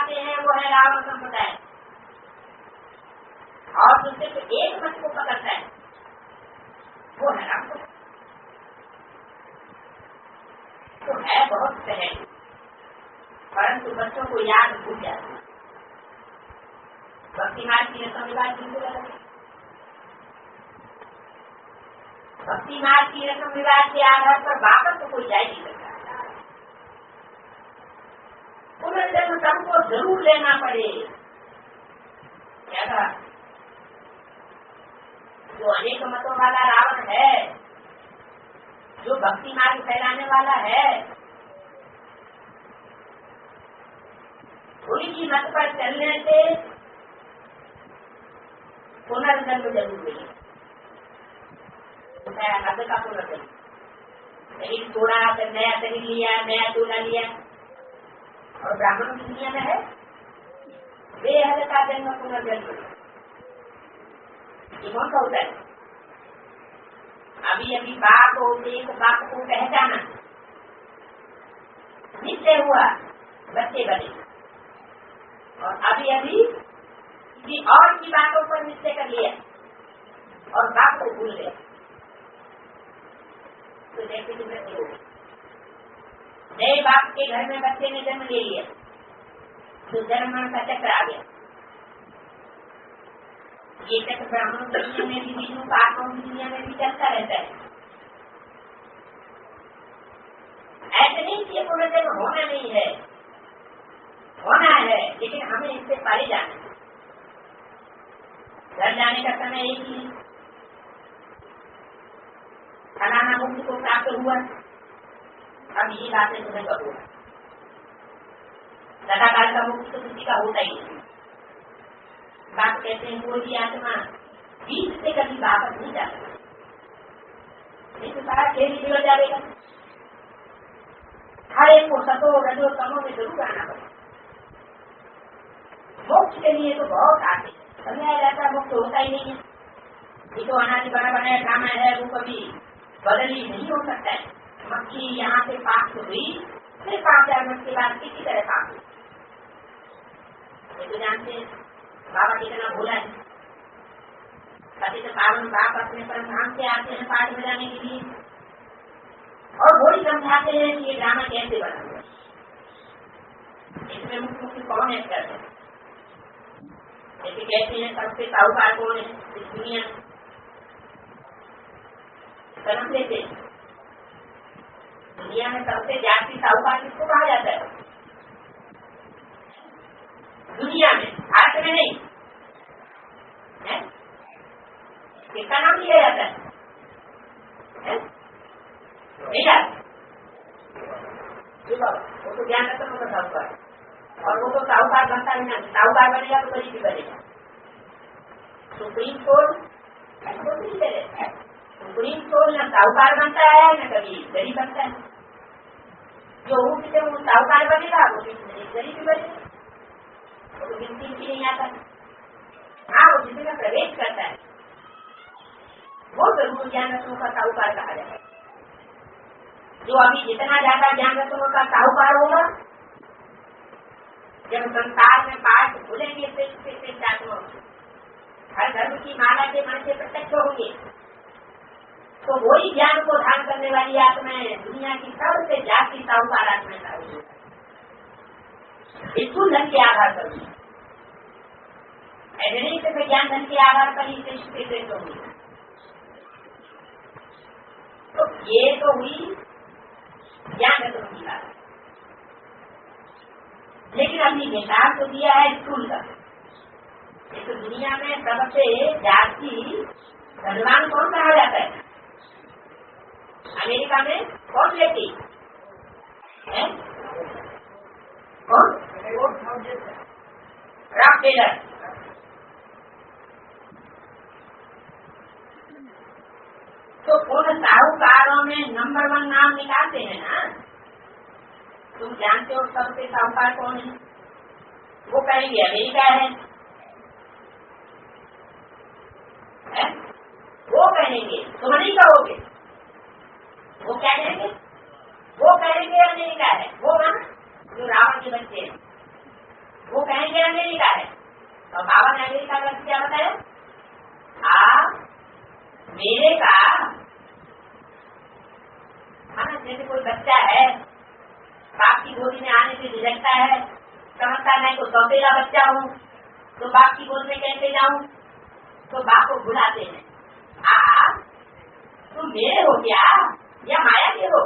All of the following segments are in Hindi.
आते हैं वो है रावण संप्रदाय, और जो सिर्फ एक मत को पकड़ता है वो है राम। तो है बहुत सहज, परंतु बच्चों को याद भूल जाती है। भक्ति मार्ग की रस्म रिवाज बिल्कुल अलग है। भक्ति मार्ग की रस्म रिवाज के आधार पर वापस तो कोई जा ही नहीं सकता। पुनर्जन्म सबको जरूर लेना पड़े। क्या कहा? जो अनेक मतों वाला रावण है, जो भक्ति मार्ग फैलाने वाला है, उनकी मत पर चलने से पुनर्जन्म जरूर मिले। हद का पुनर्जन्म, शरीर छोड़ा, फिर नया शरीर लिया, नया चूल्हा लिया, और ब्राह्मणों की दुनिया में है बेहद का जन्म पुनर्जन्म। ये कौन सा होता है? अभी अभी बाप को एक बाप को पहचाना, निश्चय हुआ, बच्चे बने, और अभी अभी किसी और की बातों पर निश्चय कर लिया और बाप को भूल गए, तो जैसे कि बच्चे हो गए। नए बाप के घर में बच्चे ने जन्म ले लिया तो जन्म मरण का चक्र आ गया। ये चक्र ब्राह्मणों की दुनिया में भी, विष्णु पापों की दुनिया में भी चलता रहता है। ऐसे नहीं कि ये पुनर्जन्म होना नहीं है, होना है, लेकिन हमें इससे परे जाना है। घर जाने का समय एक ही, फलाना मुक्ति को प्राप्त हुआ, अब ये बातें तुम्हें कब होगा? सदाकाल का मुक्ति तो किसी का होता ही नहीं। बात कहते हैं कोई भी आत्मा बीच से कभी वापस नहीं जा सकता, नहीं तो सारा खेल बिगड़ जाएगा। हर एक को सतो रजो तमो में जरूर आना पड़ेगा। मोक्ष के लिए तो बहुत आगे समझाया जाता है, मुक्त होता ही नहीं है। ये तो अनादि बना बनाया ड्रामा है, वो कभी बदल ही नहीं हो सकता है। मक्खी यहाँ से पास हुई, फिर 5,000 मिनट के बाद किसी तरह पास हुई। ये तो जानते हैं बाबा कितना भोला है। पति तो पावन बाप अपने परमधाम से आते हैं पाठ बजाने के लिए, और वही समझाते हैं कि ये ड्रामा कैसे बना हुआ, इसमें मुख्य मुख्य कौन है करते हैं। जैसे कहते हैं सबसे साहूकार कौन है इस दुनिया में, समझ लेते हैं दुनिया में सबसे जाति साहूकार किसको कहा जाता है? दुनिया में, भारत में नहीं है? किसका नाम लिया जाता है? नहीं जाता। वो तो ज्ञान रत्न होगा साहूकार, और वो तो साहूकार बनता ही नहीं। साहूकार बनेगा तो गरीब भी बनेगा। सुप्रीम कोर्ट ऐसा नहीं करे, सुप्रीम कोर्ट न साहूकार बनता है न कभी गरीब बनता है। जो वो साहूकार बनेगा वो गरीब भी बनेगा, वो गिनती भी नहीं आता। हाँ, वो जिसमें का प्रवेश करता है वो जरूर ज्ञान रत्नों का साहूकार कहा जाता है। जो अभी जितना ज्यादा ज्ञान रत्नों का साहूकार होगा, जब संसार में पाठ खुलेंगे हर धर्म की माला के मन से प्रत्यक्ष होंगे, तो वही ज्ञान को धारण करने वाली आत्माएं दुनिया की सबसे जाति साहूकार आत्माएं होगी। स्थूल धन के आधार पर भी ऐसे नहीं सिर्फ ज्ञान धन के आधार पर ही श्रेष्ठ होगी। तो ये तो हुई ज्ञान रत्नों की बात, लेकिन अपनी मिसाल तो दिया है स्थूल का। ये तो दुनिया में सबसे जाति धनवान कौन कहा जाता है? अमेरिका में कौन व्यक्ति है? कौन? Rock Taylor. तो उन साहूकारों में नंबर 1 नाम निकालते हैं ना, तुम जानते हो सबसे साहूकार कौन है? वो कहेंगे अमेरिका है? वो कहेंगे, तुम नहीं कहोगे। वो क्या कहेंगे? वो कहेंगे अमेरिका है। वो ना जो रावण के बच्चे हैं वो अमेरिका है। और बाबा ने अमेरिका का क्या बताया, मेरे का जैसे कोई बच्चा है बाप की गोदी में आने से झिझकता है, समझता नहीं तो सौतेला बच्चा हूँ, तो बाप की गोद में कैसे जाऊं, तो बाप को बुलाते हैं, तुम मेरे हो क्या या माया के हो।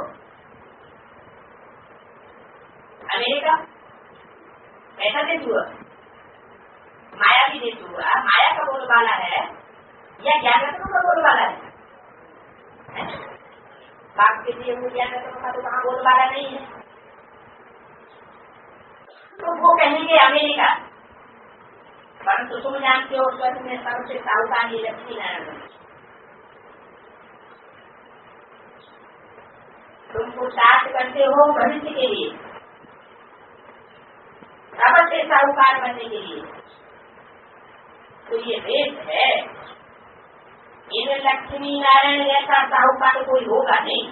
अमेरिका ऐसा देश हुआ, माया भी देश हुआ। माया का बोलबाला है या ज्ञान का बोलबाला है? बाप के लिए ज्ञान का तो कहाँ बोलबाला नहीं है। तो वो कहेंगे अमेरिका, परंतु तुम जानते हो स्वर्ग में सबसे सावधानी लक्ष्मी नारायण। तुम पुरुषार्थ करते हो भविष्य के लिए, सबसे साहूकार बनने के लिए, तो ये देश है। इन लक्ष्मी नारायण जैसा साहूकार कोई होगा नहीं।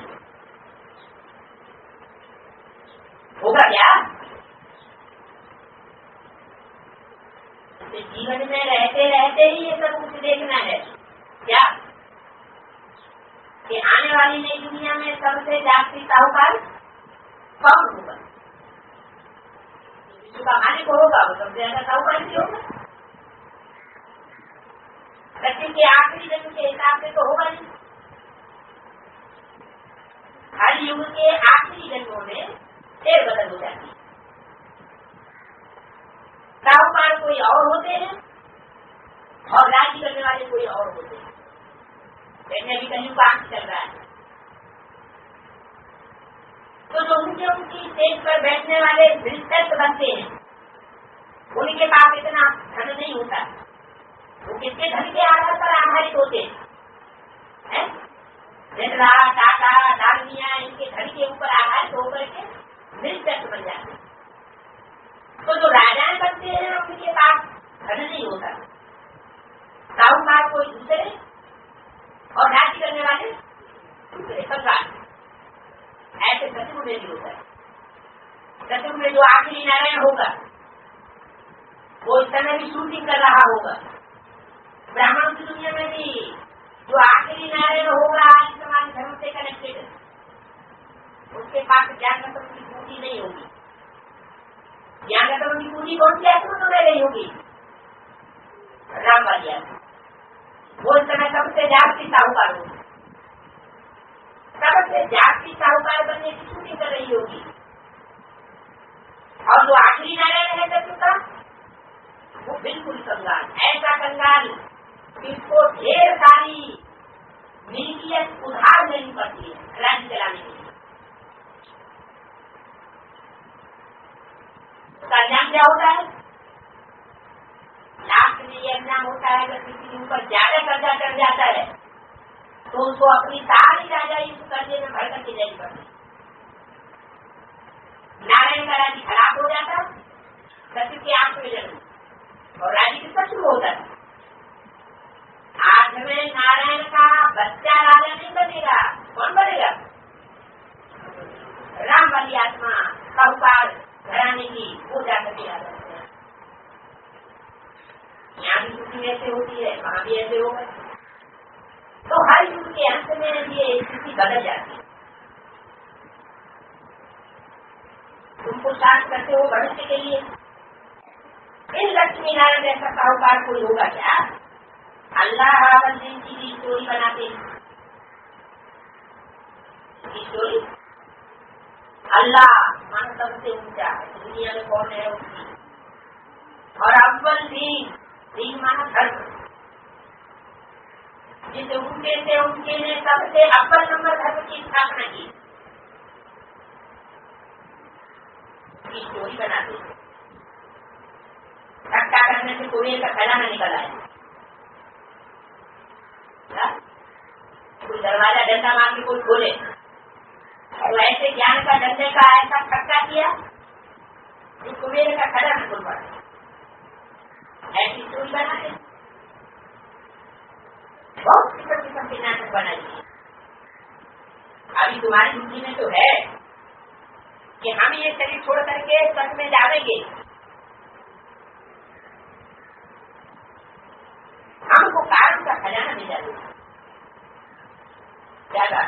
होगा क्या? जीवन में रहते रहते ही ये सब कुछ देखना है क्या, कि आने वाली नई दुनिया में सबसे जागती साहूकार कौन होगा? विश्व का मालिक होगा, वो सबसे ज्यादा साहूकार भी होगा। सत्य के आखिरी जन्म के हिसाब से तो होगा नहीं। हर युग के आखिरी जन्मों में फेर बदल हो जाती है। साहूकार कोई और होते हैं और राज्य करने वाले कोई और होते हैं। जैसे अभी कहीं काम चल रहा है, तो जो उनकी स्टेज पर बैठने वाले दिलचस्प बनते हैं, उनके पास इतना धन नहीं होता। वो किसके धन के आधार पर आधारित होते हैं? बिरला, टाटा, डालमिया, इनके धन के ऊपर आधारित होकर के दिलचस्प बन जाते हैं। तो जो राजाएं बनते हैं उनके पास धन नहीं होता। साहूकार कोई दूसरे और राज्य करने वाले दूसरे, सरकार। ऐसे सतयुग में भी होता है। सतयुग में जो आखिरी नारायण होगा वो इस समय भी शूटिंग कर रहा होगा। ब्राह्मणों की दुनिया में भी जो आखिरी नारायण होगा इस समाज धर्म से कनेक्टेड, उसके पास ज्ञान की पूंजी नहीं होगी। ज्ञान की पूंजी कौन सी आत्मा तो रह गई होगी? राम वाली आत्मा। वो इस समय सबसे जागती साहूकार होगी, सबसे जागती साहूकार बनने की शूटिंग कर रही होगी। और जो आखिरी नारायण है सत्य का, वो बिल्कुल कंगाल, ऐसा कंगाल जिसको ढेर सारी मिल्कियत उधार लेनी पड़ती है राज्य चलाने के लिए। उसका अंजाम क्या होता है? लास्ट में ये अंजाम होता है अगर किसी के ऊपर ज्यादा कर्जा चढ़ जाता है तो उसको अपनी सारी राजाई उस कर्जे में भर करके देनी पड़ती। नारायण का राज्य खराब हो जाता, सत्य की आंख में जन्म और राज्य किसका शुरू होता है। आज में नारायण का बच्चा राजा नहीं बनेगा, कौन बनेगा? राम वाली आत्मा साहूकार घराने की वो जाकर के राजा। यहाँ भी स्थिति ऐसे होती है, वहाँ भी ऐसे होगा। तो हर युग के अंत में ये स्थिति बदल जाती है। तुम पुरुषार्थ करते हो भविष्य के लिए। इन लक्ष्मी नारायण जैसा साहूकार कोई होगा क्या? अल्लाह रावण जी की स्टोरी बनाते हैं। स्टोरी अल्लाह मन सबसे ऊंचा है, दुनिया में कौन है उसकी। और अव्वल दीन माना धर्म, जिस ऊंचे से उनके ने सबसे अव्वल नंबर धर्म की स्थापना की। स्टोरी बनाते हैं। धक्का करने से कोई का खड़ा न निकल आए। कोई दरवाजा डंडा मार के कोई खोले तो ऐसे ज्ञान का डंडे का ऐसा धक्का किया कि कुबेर का खड़ा न खुल पड़ा। ऐसी स्टोरी बनाते बहुत किस्म के नाटक बनाइए। अभी तुम्हारी बुद्धि में तो है कि हम ये शरीर छोड़ करके सच में जावेंगे, हमको कारण का खजाना मिला दो ज्यादा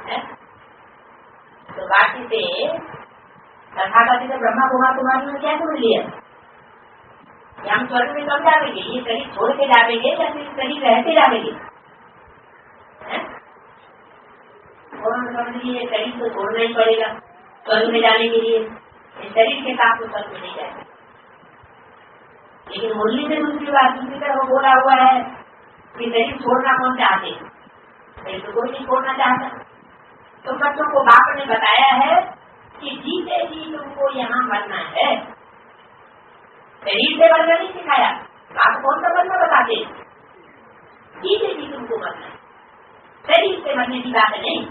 है। तो बाकी से तथागत तो ब्रह्मा कुमारी में क्या समझ लिया कि हम स्वर्ग में कब जाएंगे, ये शरीर छोड़ के जाएंगे या फिर शरीर रहते जाएंगे। समझ लीजिए शरीर तो छोड़ना ही पड़ेगा स्वर्ग में जाने के लिए, इस शरीर के साथ तो स्वर्ग में नहीं जाएगा। लेकिन मुरली में दूसरी बात दूसरी तरफ बोला हुआ है कि शरीर छोड़ना कौन चाहते, शरीर तो कोई नहीं छोड़ना चाहता। तो बच्चों को बाप ने बताया है कि जीते जी तुमको यहाँ मरना है, शरीर से मरना नहीं सिखाया। आप कौन सा मरना बताते, जीते जी तुमको मरना है, शरीर से मरने की बात नहीं।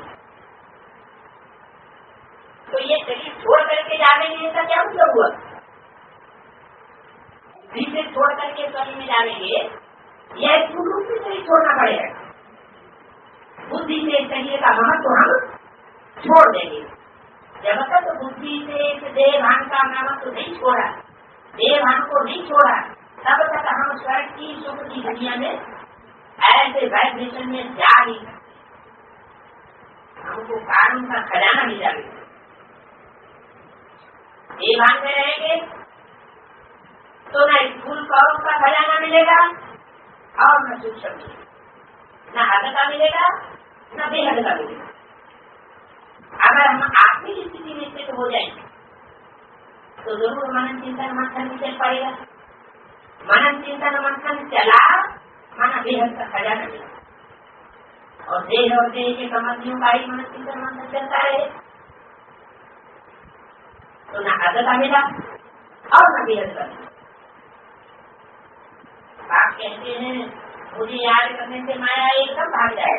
तो ये शरीर छोड़ करके जाने के का क्या मतलब हुआ, शरीर से छोड़ करके शरीर में जानेंगे, यह पूर्ण रूप से शरीर छोड़ना पड़ेगा। बुद्धि से शरीर का महत्व हम छोड़ देंगे। जब तक बुद्धि से इस देह भान का महत्व नहीं छोड़ा, देह भान को नहीं छोड़ा, तब तक हम स्वर्ग की सुख की दुनिया में ऐसे वाइब्रेशन में जा नहीं सकते। हमको कारण का खजाना मिल जाएगा। देह भान में रहेंगे तो न स्थूल कौरव का खजाना मिलेगा और न सूक्ष्म मिलेगा, न हद का मिलेगा न बेहद का मिलेगा। अगर हम आत्मिक स्थिति में स्थित हो जाएंगे तो जरूर मनन चिंतन मंथन में चल पड़ेगा। मनन चिंतन मंथन चला माना बेहद का खजाना मिला, और देह के संबंधियों का ही मनन चिंतन मंथन चलता रहे तो न हद का मिला और न बेहद का मिला। आप कहते हैं मुझे याद करने से माया एकदम भाग जाए,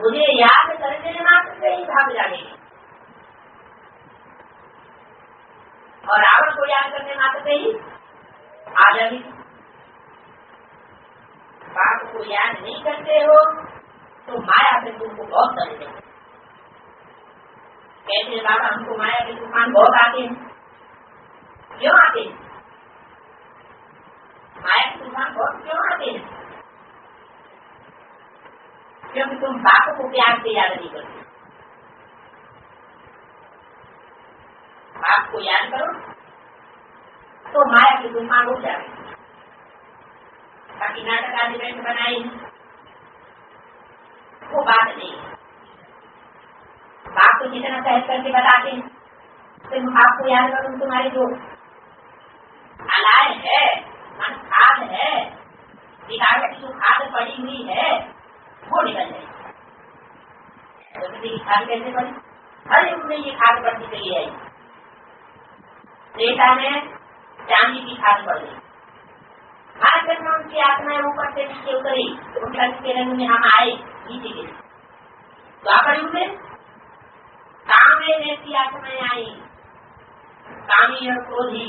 मुझे याद करने मात्र से ही भाग जाएगी, और रावण को याद करने मात्र से ही आ जाएगी। बाप को याद नहीं करते हो तो माया से तुमको बहुत डरेगा। कहते हैं बाबा हमको माया के तूफान बहुत आते हैं। क्यों आते हैं माया के तूफान बहुत क्यों आते हैं? क्योंकि तुम बाप को प्यार से याद नहीं करते। बाप को याद करो तो माया के तूफान हो जाए। बाकी नाटक आदि बैंक बनाई वो बात नहीं। बाप को जितना सहज करके बताते हैं तुम बाप को याद करो, तुम्हारे जो अलाय है मन खाद है, गिरावट की जो खाद पड़ी हुई है वो निकल जाएगी। प्रकृति की खाद कैसे पड़ी? हर युग में ये खाद पड़ती चली आई। त्रेता में चांदी की खाद पड़ गई। हर जन्म उनकी आत्माएं ऊपर से नीचे उतरी, उनका के रंग में हम आए नीचे के। द्वापर युग में कामे जैसी आत्माएं आई, कामी और क्रोधी,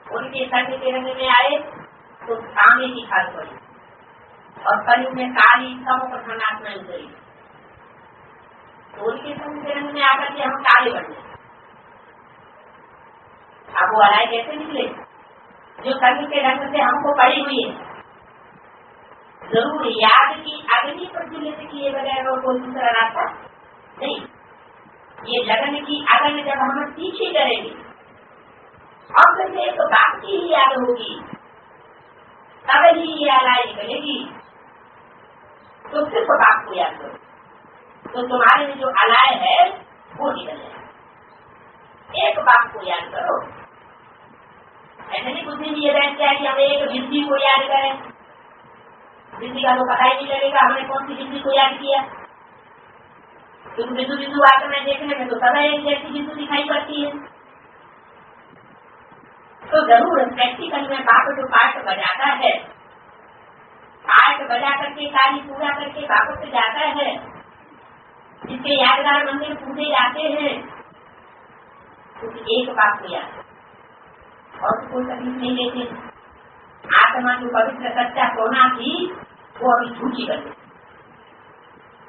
उनके संग के रंग में आए तो कामे की खाद पड़ी। और कलयुग में काली तमो प्रधान आत्माएं उतरी तो उनके संग के रंग में आकर के हम काले बन गए। अब वो अलाय कैसे निकले? जो संग के रंग से हमको पड़ी हुई है। जरूर याद की अग्नि प्रज्वलित किए बगैर और कोई दूसरा रास्ता नहीं। ये लगन की अग्नि जब हम तीखी करेंगे और फिर तो बाप की ही याद होगी, तब ही ये अलाय निकलेगी। तो सिर्फ बाप को याद करो तो तुम्हारे में जो अलाय है वो निकल जाए। एक बाप को याद करो। ऐसे नहीं बुद्धि में ये बैठ जाए कि हम एक विधि को याद करें। विधि का तो पता ही नहीं लगेगा हमने कौन सी विधि को याद किया। क्योंकि बिंदु बिंदु आत्माएं देखने में तो सब एक जैसी बिंदु दिखाई पड़ती है। तो जरूर प्रैक्टिकल में बाप जो पाठ बजाता है, पाठ बजा करके कार्य पूरा करके वापस से जाता है, जिसके यादगार मंदिर पूजे जाते हैं, क्योंकि एक बात को याद और तो कोई तकलीफ नहीं लेते। आत्मा जो पवित्र सच्चा सोना थी वो अभी झूठी बन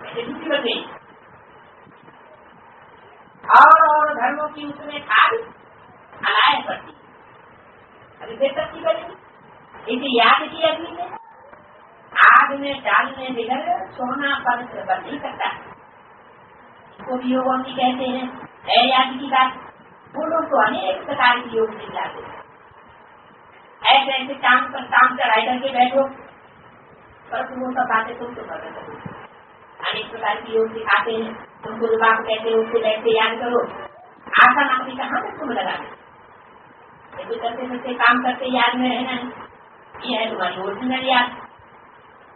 गई, झूठी बन गई। और धर्मों की उसमें खाद अलाय पड़ती। फिर तरक्की करेंगे। इसे याद की अग्नि ने आग में डालने बगैर सोना पवित्र बन नहीं सकता। इसको भी योग अग्नि कहते हैं। है याद की बात। वो लोग तो अनेक प्रकार की योग दिखलाते हैं। ऐसे ऐसे काम चढ़ाई करके बैठो, पर वो सब बातें तुमको पता करो। अनेक प्रकार की योग सिखाते हैं। तुमको जो बात कहते हैं उससे बैठ के याद करो। आसान अपनी कहाँ तक तुम लगा करते करते काम करते याद में रहना है। ये है तुम्हारी ओरिजिनल याद।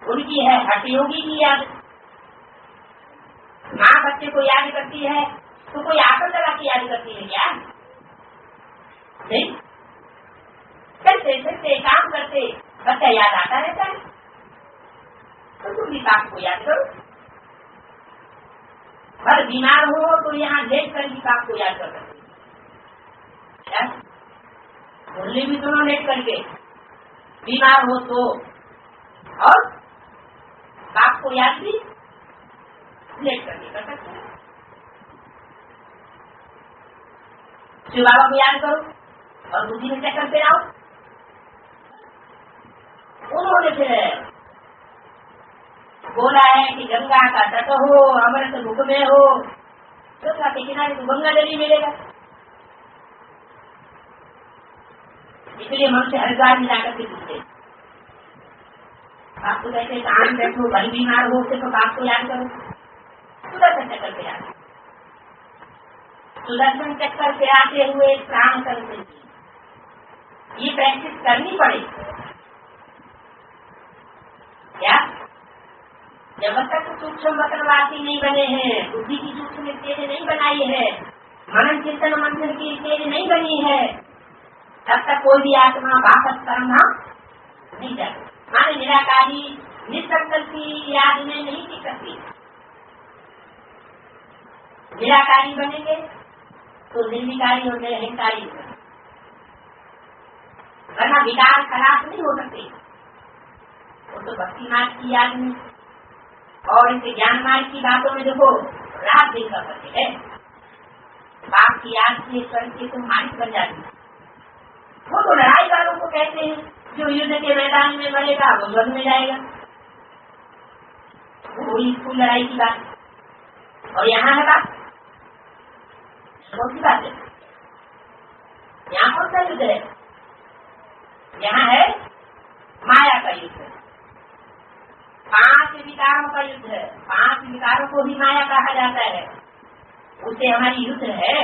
उनकी है हठ योगी की याद। माँ बच्चे को याद करती है तो कोई आसन लगा के याद करती है क्या? नहीं। करते करते काम करते बच्चा याद आता रहता है। तो तुम भी बाप को याद करो। अगर बीमार हो तो यहाँ लेट कर भी बाप को याद कर सकते। मुरली भी दोनों लेट करके बीमार हो तो, और बाप को याद भी लेट करके कर सकते हैं। शिव बाबा को याद करो और बुद्धि में चक्कर पे आओ। उन्होंने फिर बोला है कि गंगा का तट हो, अमृत मुख में हो, गंगा के किनारे तो गंगा जल ही मिलेगा। इसलिए मनुष्य हरिद्वार में जाकर के पूछते आपको कहते काम बैठो, भाई बीमार हो तो बाप को याद करो। सुदर्शन चक्कर पे आते, सुदर्शन चक्कर पे आते हुए प्राण करते, ये प्रैक्टिस करनी पड़े क्या? जब तक सूक्ष्म वतनवासी नहीं बने हैं, बुद्धि की सूक्ष्म स्टेज नहीं बनाई है, मनन चिंतन मंथन की स्टेज नहीं बनी है, तब तक कोई भी आत्मा वापस करना नहीं जाती। माने निराकारी निसंकल्पी याद में नहीं टिक सकती। निराकारी बनेंगे तो निर्विकारी और निरहंकारी वरना विकार खराब नहीं हो सकते। वो तो भक्ति मार्ग की याद में और इसे ज्ञान मार्ग की बातों में देखो रात दिन कर सकते है। बाप की याद से स्वर्ग के तुम मालिक बन जाती। वो तो लड़ाई वालों को कहते हैं, जो युद्ध के मैदान में मरेगा वो स्वर्ग में जाएगा। वो स्कूल लड़ाई की बात। और यहाँ है बात कौन सी बात है? यहाँ कौन सा युद्ध है? यहाँ है माया का युद्ध, 5 विकारों का युद्ध है। 5 विकारों को भी माया कहा जाता है। उससे हमारी युद्ध है।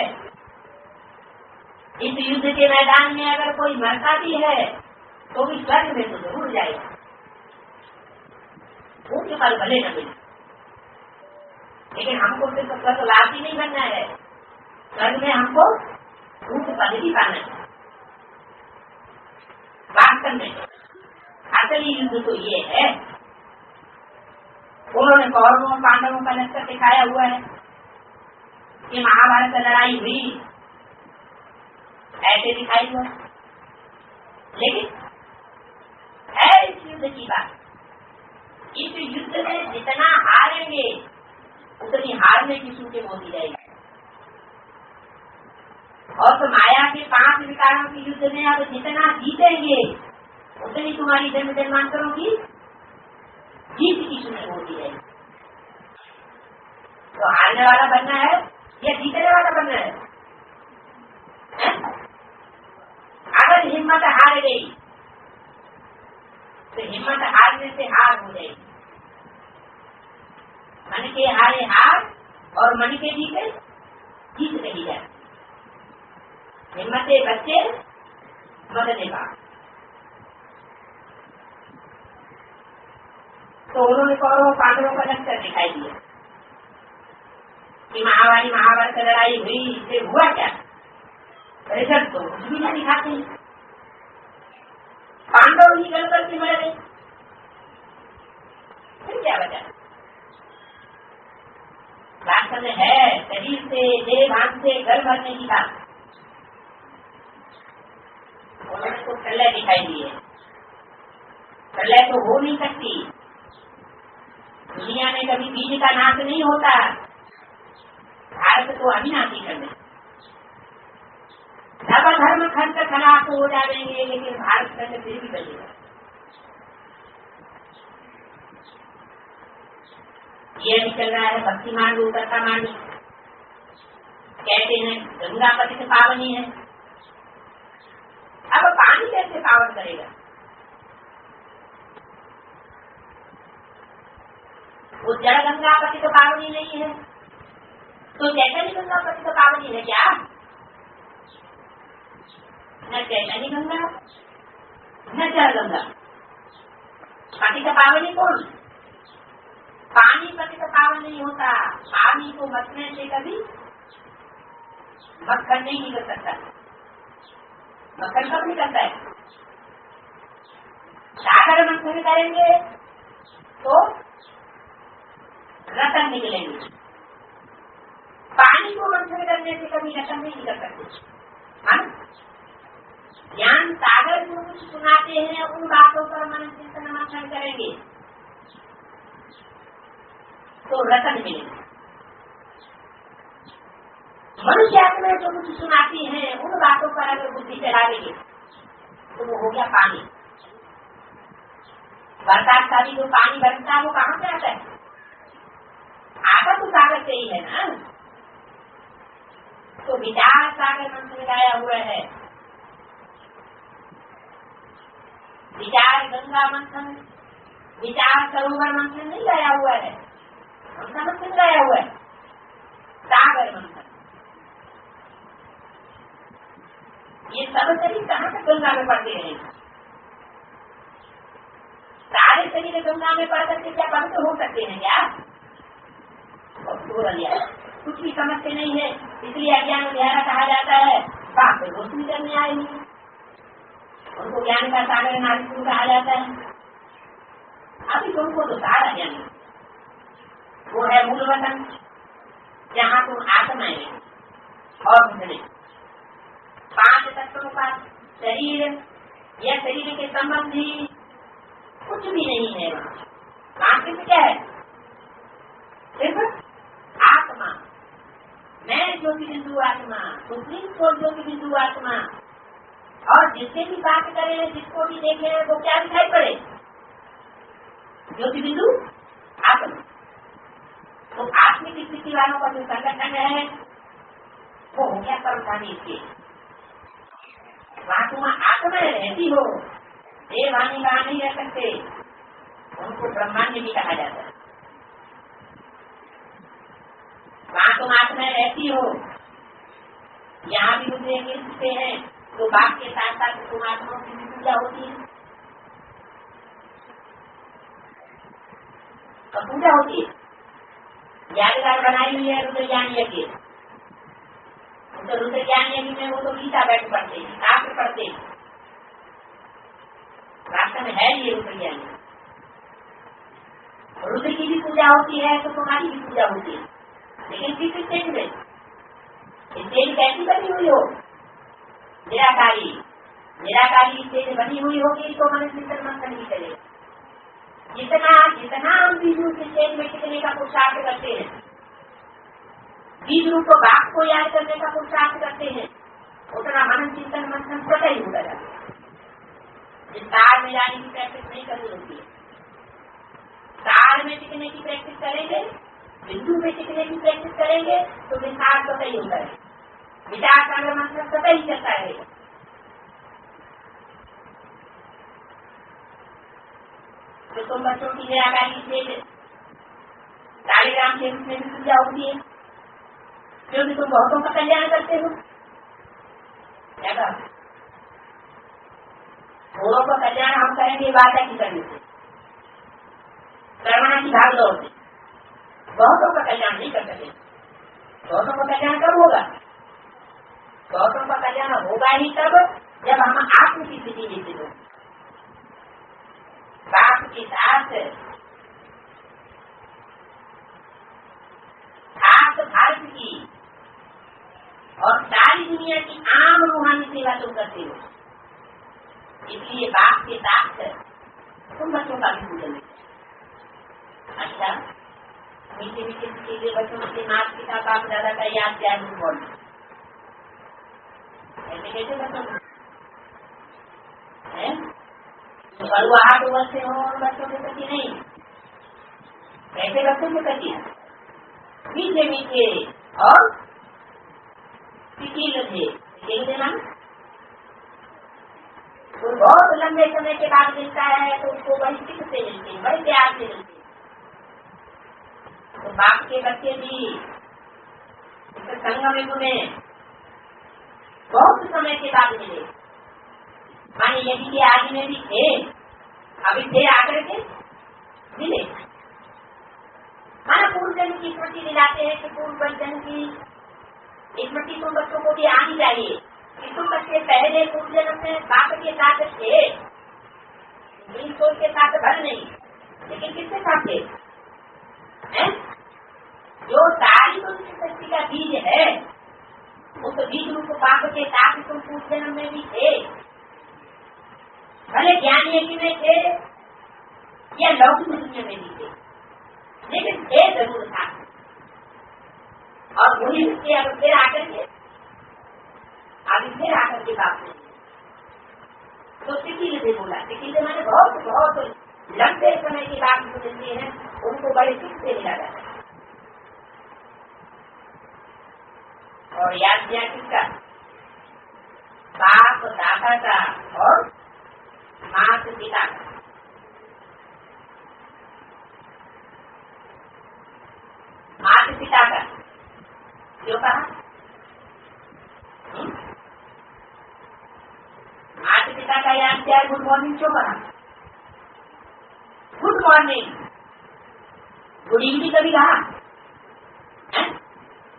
इस युद्ध के मैदान में अगर कोई मरता भी है तो भी स्वर्ग में तो जरूर जाएगा। उसके पर भले न मिले, लेकिन हमको सिर्फ स्वर्गवासी नहीं बनना है। स्वर्ग में हमको उच्च पदवी पाना है। वास्तव में असली युद्ध तो ये है। उन्होंने कौरवों पांडवों का लश्कर दिखाया हुआ है कि महाभारत लड़ाई हुई, ऐसे दिखाई हुआ। लेकिन है इस युद्ध की बात। इस युद्ध में जितना हारेंगे उतनी हारने की सूचना होती जाएगी। और तो माया के 5 विकारों के युद्ध में अब जितना जीतेंगे उतनी तुम्हारी जन्म जन्मांतरों की जीत की सूचना होती है। तो हारने वाला बनना है या जीतने वाला बनना है? अगर हिम्मत हार गई तो हिम्मत हारने से हार हो जाएगी। मन के हारे हार और मन के जीते जीत रही जाए। हिम्मते बच्चे मदद का। तो उन्होंने कौरवों पांडवों का लश्कर दिखाई दिया कि महाभारत लड़ाई हुई, इससे हुआ क्या? रिजल्ट तो कुछ भी नहीं दिखाते। पांडव ही गल करके मर गए, फिर क्या बचा? वास्तव में है शरीर से देह भान से घर भरने की बात। उन्होंने तो प्रलय दिखाई दी है। प्रलय तो हो नहीं सकती। दुनिया में कभी बीज का नाश नहीं होता। भारत को अविनाशी करना, सर्वधर्म खंड खराब हो जाएंगे, लेकिन भारत खंड फिर भी बचेगा। ये भी चल रहा है भक्ति मार्ग उतरता मार्ग, कहते हैं गंगा पतित पावनी है। अब पानी कैसे पावन करेगा? वो जड़ गंगा पतित पावनी नहीं है तो चैतन्य गंगा पतित पावनी है क्या? न चैतन्य गंगा न जड़ गंगा। पतित पावनी कौन? पानी पतित पावन नहीं होता। पानी को मथने से कभी मक्खन नहीं निकल सकता। मक्खन कब निकलता है? सागर मंथन करेंगे तो रतन निकलेंगे। पानी को मंथन करने से कभी रतन नहीं निकल सकते। हम ज्ञान सागर जो कुछ सुनाते हैं उन बातों पर मन चिंतन मंथन करेंगे तो रतन मिलेंगे। मनुष्य आत्मा जो कुछ सुनाती हैं उन बातों पर अगर बुद्धि चला देंगे तो वो हो गया पानी। बरसात का भी जो पानी बरसता है वो कहाँ से आता है? आता तो सागर से ही है ना। तो विचार सागर मंत्र में गाया हुआ है। विचार गंगा मंथन, विचार सरोवर मंथन नहीं गाया हुआ है। कौन सा मंथन गाया हुआ है? सागर मंथन। ये सब शरीर कहाँ तक गंगा में पड़ते हैं? सारे शरीर गंगा में पड़ सकते क्या? पवित्र हो सकते हैं क्या? कुछ भी समझते नहीं है, इसलिए अज्ञान अंधेरा कहा जाता है। बाप पे रोशनी करने आए नहीं, उनको ज्ञान का सागर नारिपुर कहा जाता है। अभी तुमको तो सारा ज्ञान वो है मूल वतन, जहाँ तुम आत्मा है और कुछ नहीं। 5 तत्वों का शरीर या शरीर के संबंधी कुछ भी नहीं है वहाँ। सिर्फ क्या है? सिर्फ आत्मा। मैं ज्योति बिंदु आत्मा, सुप्रीम कोर्ट ज्योति बिंदु आत्मा। और जिससे भी बात करें, जिसको भी देखें, वो क्या दिखाई पड़े? ज्योति बिंदु आत्मा। तो आत्मिक स्थिति वालों का जो संगठन है वो हो गया कर्मधानी स्थिति। वहाँ तुम आत्मा रहती हो, ये वाणी वहाँ नहीं रह सकते। उनको ब्रह्मांड भी कहा जाता है। वहाँ तुम आत्मा रहती हो, यहाँ भी मुझे मिलते हैं तो बाप के साथ साथ तुम आत्माओं की भी पूजा होती है। तो पूजा होती है। यादगार बनाई हुई है रुद्र ज्ञान यज्ञ। तो रुद्र ज्ञान यज्ञ में वो तो गीता बैठ पढ़ते हैं, शास्त्र पढ़ते हैं। रास्ते में है ये रुद्र ज्ञान। रुद्र की भी पूजा होती है तो तुम्हारी भी पूजा होती है, लेकिन किस स्टेज में? स्टेज कैसी बनी हुई हो? निराकारी। निराकारी स्टेज बनी हुई होगी तो मन चिंतन मंथन भी चले। जितना जितना हम बीज रूप स्टेज में टिकने का पुरुषार्थ करते हैं, बीज रूप बाप को याद करने का पुरुषार्थ करते हैं, उतना मन चिंतन मंथन स्वतः ही होता जाता है। तार में जाने की प्रैक्टिस नहीं करनी होती है। तार में टिकने की प्रैक्टिस करेंगे, बिंदु में टिकने की प्रैक्टिस करेंगे तो विचार स्वतः ही होता है। विचार का मंथन स्वतः ही चलता रहेगा। तो तुम बच्चों की निराकारी से कार्यक्रम के रूप में भी पूजा होती है, क्योंकि तुम बहुतों का कल्याण करते हो। थोड़ों का कल्याण हम करेंगे वादा की करने से, कर्मणा की भाग दौड़ से। बहुतों का कल्याण नहीं कर सके। बहुतों का कल्याण कब होगा? बहुतों का कल्याण होगा ही तब जब हम आत्म की स्थिति में हो, बाप के साथ खास भारत की और सारी दुनिया की आम रूहानी सेवा तुम करते हो। इसलिए बाप के साथ तुम बच्चों का भी पूजन। अच्छा, मीठे मीठे चीजें बच्चों के माता पिता बाप दादा का याद क्या है? ऐसे कैसे कर सकते हैं? तो बड़ुआहट उम्र से हो और बच्चों के प्रति नहीं, कैसे बच्चों के प्रति मीठे मीठे और टिकील देना। तो बहुत लंबे समय के बाद मिलता है तो उसको बड़ी सिख से मिलते हैं, बड़े प्यार से मिलते हैं। तो बाप के बच्चे भी संगम में बहुत समय के बाद मिले। माने यदि के आगे में भी थे, अभी थे आकर के मिले। माना पूर्व जन्म की स्मृति दिलाते हैं कि पूर्व जन्म की स्मृति तो बच्चों को भी आनी चाहिए कि तुम बच्चे पहले पूर्व जन्म में बाप के साथ थे, के साथ भर नहीं, लेकिन किसके साथ थे? जो सारी तुमकी शक्ति का बीज है, उस बीज रूप बाप के साथ तुम पूर्व जन्म में भी थे। भले ज्ञान यज्ञ में थे या लौकिक दुनिया में भी थे, लेकिन थे जरूर था। और वही बच्चे अब फिर आकर के बात नहीं। तो सिक्की से बोला, सिक्की से मैंने बहुत बहुत लंबे समय की बात मिलती है, उनको बड़े सुख से मिला जाता है। और याद किया किसका? बाप दादा का और मात पिता का। मात पिता का क्यों कहा? मात पिता का याद किया, गुड मॉर्निंग क्यों कहा? गुड मॉर्निंग, गुड इवनिंग कभी कहा?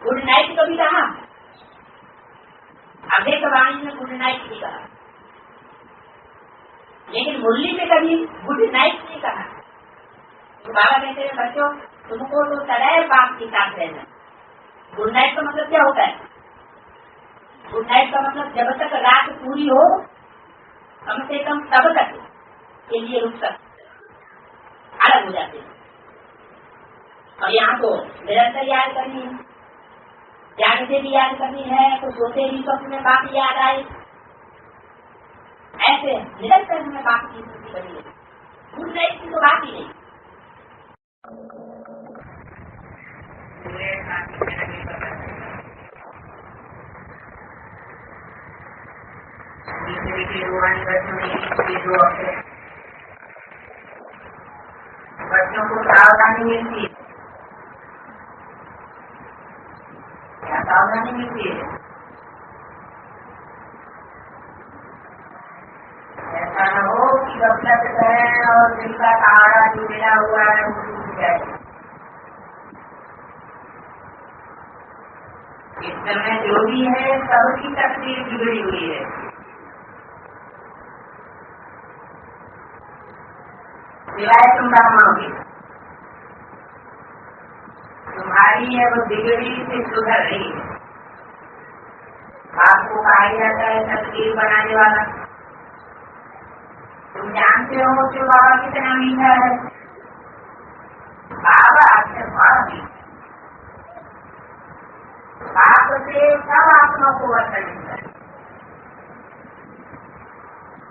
गुड नाइट कभी कहा? अभे कवाणी में गुड नाइट नहीं कहा, लेकिन मुरली में कभी गुड नाइट नहीं कहा। तो बाबा कहते हैं बच्चों, तुमको तो सदैव बाप के साथ रहना। गुड नाइट का मतलब क्या होता है? गुड नाइट का मतलब जब तक रात पूरी हो, कम से कम तब तक के लिए रुक सकते, अलग हो जाते हैं। और यहाँ तो निरंतर याद करनी है, जागते भी याद करनी है, तो सोते भी स्वप्न में बात याद आए, ऐसे निरंतर हमें बात की स्मृति करनी है। गुड नाइट की तो बात ही नहीं। बच्चों को सावधानी मिलती है, क्या सावधानी मिलती है? ऐसा न हो कि गपलत करें और दिल का तारा जो मिला हुआ है वो टूट जाए। इस समय जो भी है सबकी तकदीर बिगड़ी हुई है। सिवाय तुम ब्राह्मणों के, तुम्हारी है वो बिगड़ी से सुधर रही है। आपको कहा जाता है तकदीर बनाने वाला। तुम जानते हो कि बाबा कितना मीठा है। बाबा आपसे बड़ा मीठा, बाप से सब आत्मा को वर्षा मिलता है।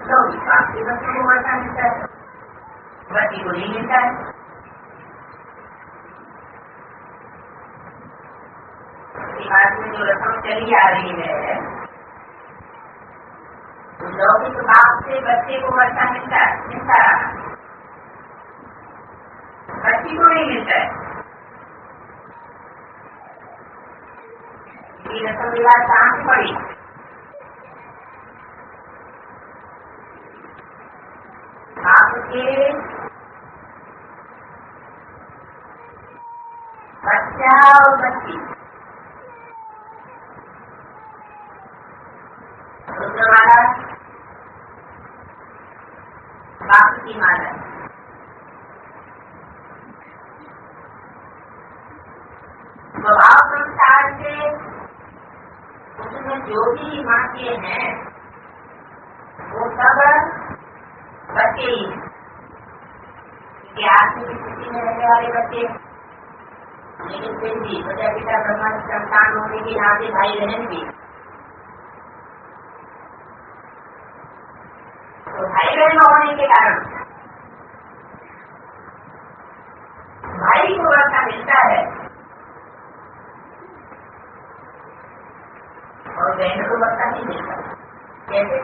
तो आपके बच्चों को वर्षा मिलता है, बच्ची को नहीं मिलता है। बात में जो रस्म चली आ रही है, लौकिक बाप से बच्चे को वर्षा मिलता रहा, बच्ची को नहीं मिलता है। ये रस्म रिवाज कहाँ से पड़ी? बाप के बच्चा और बच्ची रुद्रमाला बाप की माला। स्वभाव संसार से उसमें जो भी माँ के हैं वो सब बच्चे ही हैं। आर्थिक स्थिति में रहने वाले बच्चे, लेकिन फिर भी प्रजा पिता ब्रह्मा संतान होने के नाते भाई बहन भी भाई बहन होने के कारण भाई को वर्षा मिलता है और बहन को वर्षा नहीं मिलता। कैसे?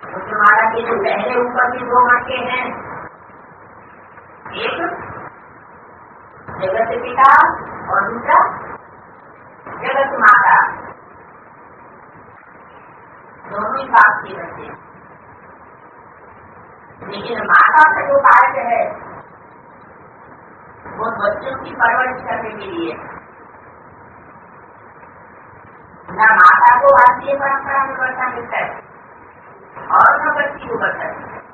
रुद्रमाला के जो पहले ऊपर के दो मटके हैं, एक जगत पिता और दूसरा जगत माता, दोनों ही बाप के बच्चे। लेकिन माता का जो कार्य है वो बच्चों की परवरिश करने के लिए, न माता को भारतीय परंपरा में वर्षा मिलता है और न बच्ची को वर्षा मिलता है।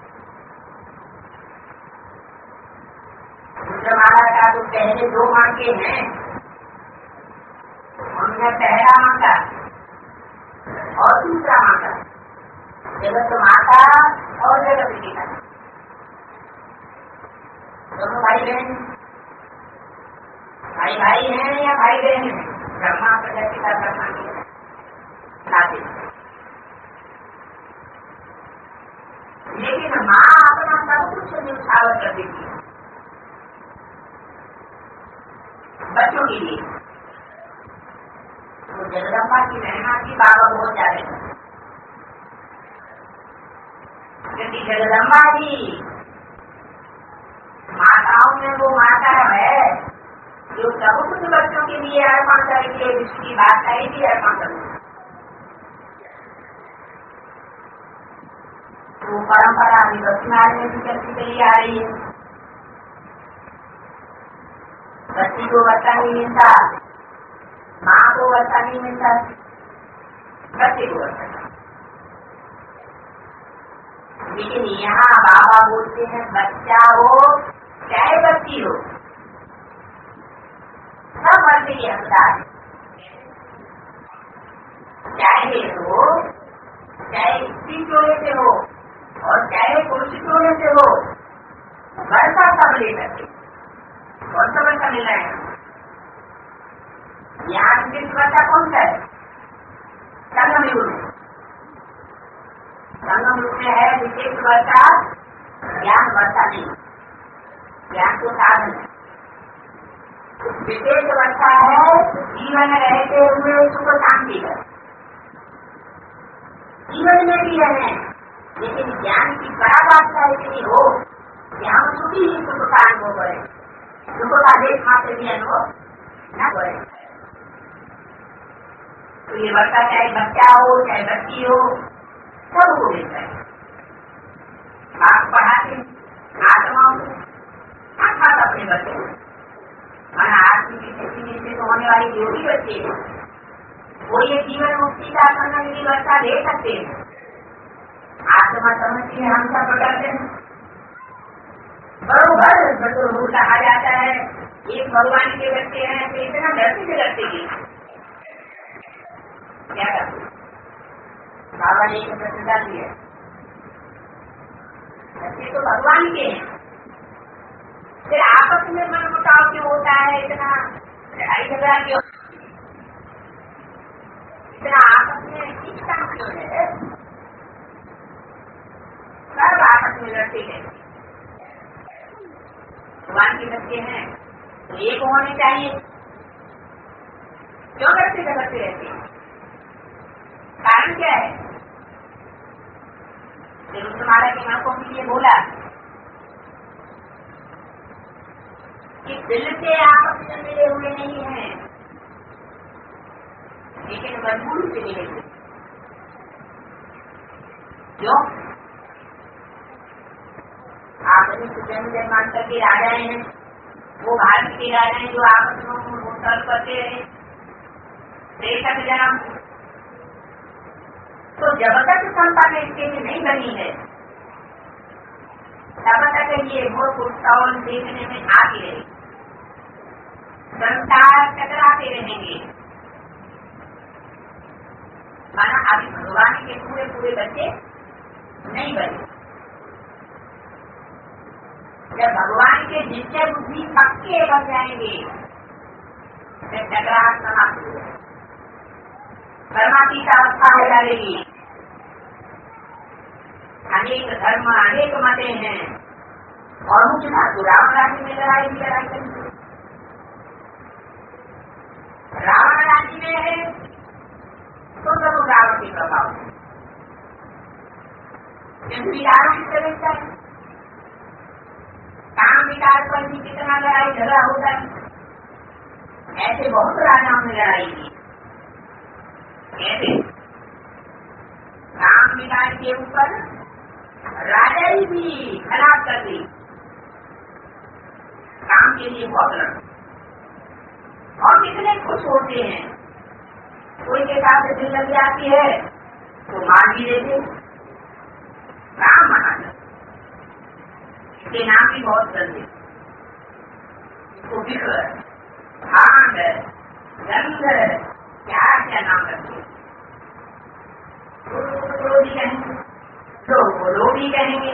रुद्रमाला का जो पहले दो मांगे हैं उनमें पहला मांगा और दूसरा मांगा जगत माता और जगत पिता, दोनों भाई बहन, भाई भाई हैं या भाई बहन हैं, ब्रह्मा प्रजापिता ब्रह्मा के नाते। लेकिन माँ अपना सब कुछ न्यौछावर कर देती है बच्चों के लिए। तो जगदम्बा की महिमा की बाबा बहुत ज्यादा है, क्योंकि जगदम्बा जी माताओं में वो माता है जो सब कुछ बच्चों के लिए अर्पण करके विश्व की बात करेगी, अर्पण करेगी। वो परंपरा अभी बच्ची में भी चलती चली आ रही है। बच्ची को बच्चा नहीं मिलता, माँ को बच्चा नहीं मिलता, बच्चे को बच्चा। लेकिन यहाँ बाबा बोलते हैं बच्चा हो चाहे बच्ची हो, सब बच्चे के हकदार, चाहे हो चाहे स्त्री चोरे से हो और चाहे पुरुष चोरे से हो, वर्षा सब ले सकते। कौन सा वर्षा मिल रहा है? यहाँ विशिष्ट वर्षा कौन सा है? संगम युग में, संगम युग में है विशेष वर्षा, ज्ञान वर्षा नहीं, ज्ञान तो साधन है। विशेष वर्षा है जीवन रहते हुए सुख शांति है, जीवन में भी रहे, लेकिन ज्ञान की पराकाष्ठा इतनी हो कि हम सुखी ही सुख का अनुभव करें, दुख का देश मात्र भी अनुभव न करें। तो ये वर्षा चाहे बच्चा हो चाहे बच्ची हो, सबको मिलता है। बाप पढ़ाते आत्माओं को, अर्थात अपने बच्चे को, माना आत्म की शक्ति से तो होने वाली जो भी बच्चे हैं वो ये जीवन मुक्ति का संबंधी वर्षा ले सकते हैं। आत्मा समझती है, हम सब करते हैं बरोबर। बटोर कहा जाता है एक भगवान के बच्चे हैं तो इतना डरते से डरते की क्या करते? बाबा ने एक प्रश्न डाल दिया, बच्चे तो भगवान के हैं, फिर आपस में मन मुटाव क्यों होता है, इतना लड़ाई झगड़ा क्यों, इतना आपस में इच्छा क्यों है? सब आपस में लड़ते हैं। भगवान के बच्चे हैं तो एक होने चाहिए, क्यों लड़ते झगड़ते रहते हैं? कारण क्या है? रुद्रमाला के नाकों के लिए बोला कि दिल से आपस में मिले हुए नहीं हैं, लेकिन मजबूरी से मिले हुए। क्यों? आपने जन्म जन्मांतर के राजाएं हैं, वो भारत के राजाएं जो आपस में सर्व करते रहे देशक जन्म। तो जब तक संतान स्थिति नहीं बनी है तब तक ये मूर्ख उत्सव देखने में आती रही, संसार टकराते रहेंगे। माना अभी भगवान के पूरे पूरे बच्चे नहीं बने। जब भगवान के निश्चय बुद्धि पक्के बन जाएंगे फिर टकराहट समाप्त हो जाएगी, परमाती का अवस्था हो जाएगी। अनेक धर्म अनेक मते हैं और मुझे था तो रावण राज्य में लड़ाई करेंगे। रावण राज्य में है तो सब रावण के प्रभाव विकारों की प्रवेशता है। काम विकास पर भी कितना लड़ाई झगड़ा होता है। ऐसे बहुत राजाओं ने लड़ाई की। कैसे काम विकास के ऊपर राजा ही भी खराब कर दी। काम के लिए बहुत लड़ और कितने खुश होते हैं। कोई के साथ दिल लग जाती है तो मार भी देते। काम महाराज इसके नाम भी बहुत चलते। इसको विक्र भांड गंध क्या क्या नाम रखते। क्रोधी कहेंगे तो लोभी कहेंगे।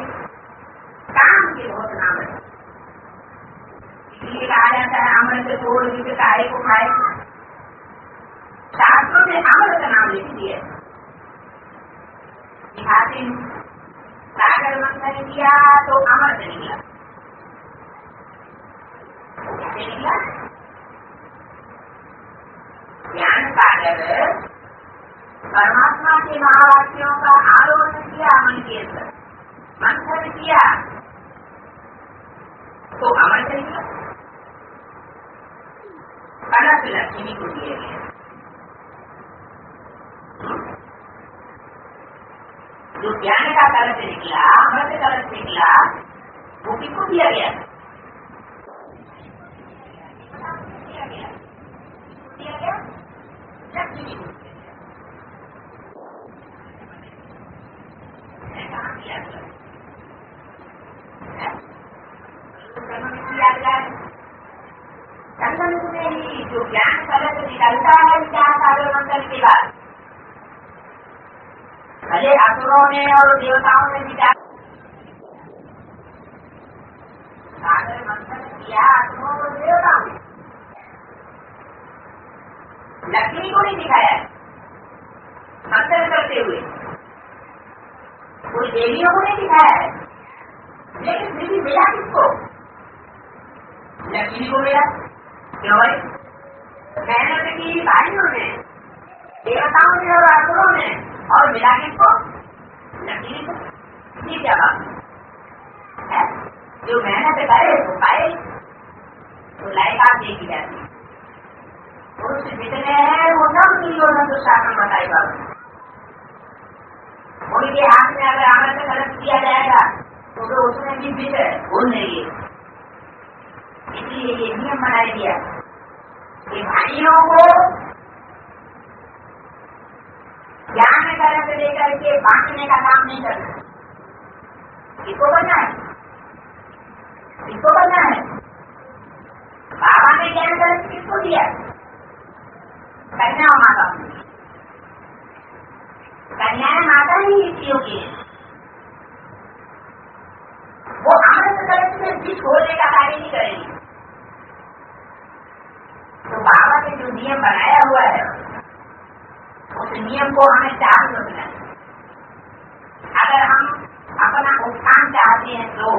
काम के बहुत नाम रखते। इसलिए कहा जाता है अमृत तोड़ विक्र काहे को खाए। शास्त्रों में अमृत का नाम लिख दिया। दिखाते सागर मंथन किया तो अमृत निकला। कैसे निकला? ज्ञान सागर परमात्मा के महावाक्यों का आरोहण किया मन के अंदर, मंथन किया तो अमृत निकला। कलश लक्ष्मी को दिए गए। जो ज्ञान का कलश निकला, अमृत कलश निकला, वो किसको दिया गया? लक्ष्मी को दिया गया। संगम में ही जो ज्ञान कलश निकलता है विचार सागर मंथन के बाद, भले असुरों ने और देवताओं ने विचार सागर मंथन किया, असुरों और देवताओं ने लक्ष्मी को नहीं दिखाया मंथन करते हुए। कोई देवियों को नहीं दिखाया है, लेकिन फिर भी मिला किसको? लक्ष्मी को मिला। क्यों है? मेहनत की भाइयों ने, देवताओं ने और असुरों ने, और मिला किसको? लक्ष्मी को। ये क्या बात है? जो मेहनत करे तो पाए, तो लायकात देखी जाती है। पुरुष जितने हैं वो सब दुर्योधन दुशासन बताई बाबू। उनके हाथ में अगर अमृत कलश किया जाएगा तो उसमें भी विजय भूल नहीं है। इसलिए ये नियम बना दिया कि भाइयों को ज्ञान कलश लेकर के बांटने का काम नहीं करना। किसको करना है? किसको करना है? बाबा ने ज्ञान कलश किसको दिया? कन्या माता को। कन्याएं माता ही स्त्रियों की है। वो अमृत कलश में विष घोलने का कार्य नहीं करेंगे। तो बाबा ने जो नियम बनाया हुआ है उस नियम को हमें चालू रखना है। अगर हम अपना उत्थान चाहते हैं तो,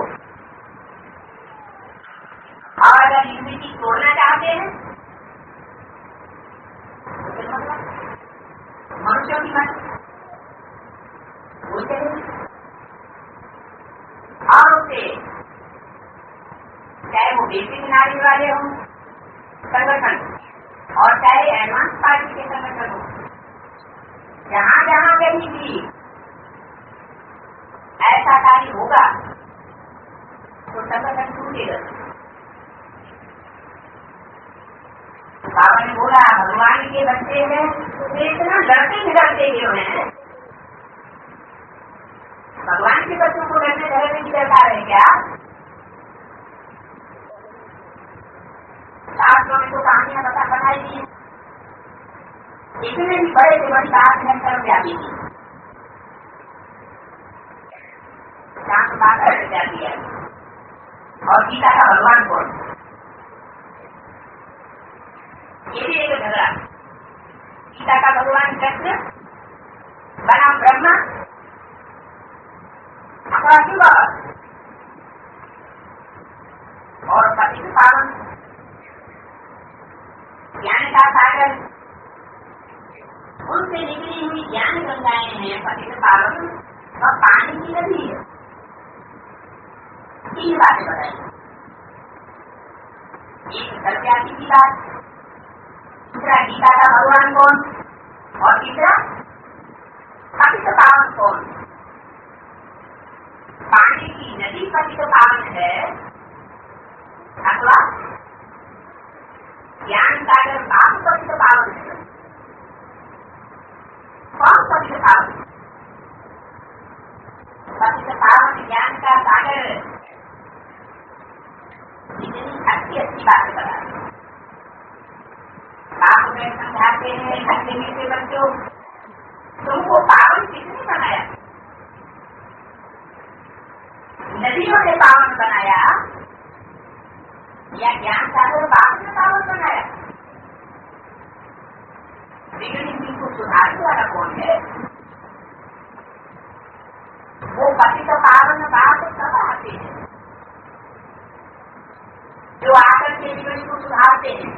और अगर यूनिटी तोड़ना चाहते हैं मनुष्यों की मत और उससे चाहे वो बेसिक नारी वाले हों संगठन और चाहे एडवांस पार्टी के संगठन हो, जहाँ जहाँ कहीं भी ऐसा कार्य होगा तो संगठन टूटेगा। बाबा ने बोला भगवान के बच्चे हैं तो इतना डरते झगड़ते क्यों हैं? भगवान के बच्चों को डरने झगड़ने की दरकार है क्या? शास्त्रों में तो कहानियां बताई दी। इतने भी बड़े से बड़ी बात है कर्म व्यापी की शांत बात कर जाती है। और गीता का भगवान कौन? ये भी एक झगड़ा। गीता का भगवान कृष्ण बना ब्रह्मा आपका शिव और पतित पावन ज्ञान का सागर, उनसे निकली हुई ज्ञान गंगाएं हैं पतित पावन और पानी की नदी है। 3 बातें बताई, एक सर्वव्यापी की बात, दूसरा गीता का भगवान कौन और तीसरा पतित पावन कौन। पानी की नदी पतित पावन है अथवा ज्ञान सागर बाप पतित पावन है। कौन पतित पावन? पतित पावन ज्ञान का सागर। इतनी अच्छी बातें बता बाप में समझाते हैं खंडे में से बच्चों, तुमको पावन किसने बनाया? नदियों ने पावन बनाया या ज्ञान सागर बाप ने पावन बनाया? बिगड़ी को सुधारने वाला कौन है? वो पतित पावन बाप सब आते हैं जो आकर के बिगड़ी को सुधारते हैं।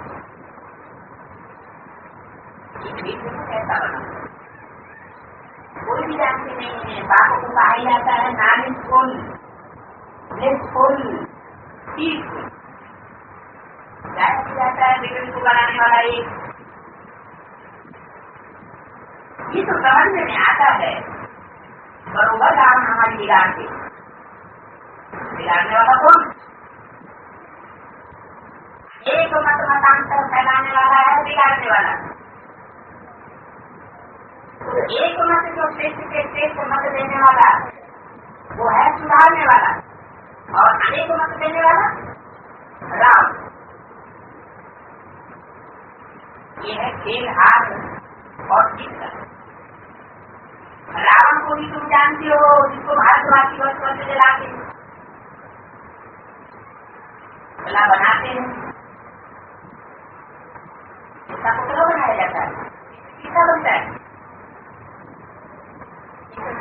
कैसा बना कोई भी जानते नहीं है। बाप को कहा जाता है नानिफुल निष्फुल पीसफुल, जाता है बिगड़ी को बनाने वाला एक। ये तो समझ में आता है बरोबर राम हमारी बिगाड़ते, बिगाड़ने वाला कौन? एक मत मतांतर फैलाने वाला है बिगाड़ने वाला। तो एक मत जो श्रेष्ठ के श्रेष्ठ मत देने वाला वो है सुधारने वाला, और अनेक मत देने वाला राम। ये है खेल हार और जीत का। रावण को भी तुम जानते हो, जिसको भारतवासी वर्ष जलाते पुतला बनाते हैं। इसका पुतला बनाया जाता है, किसका बनता है?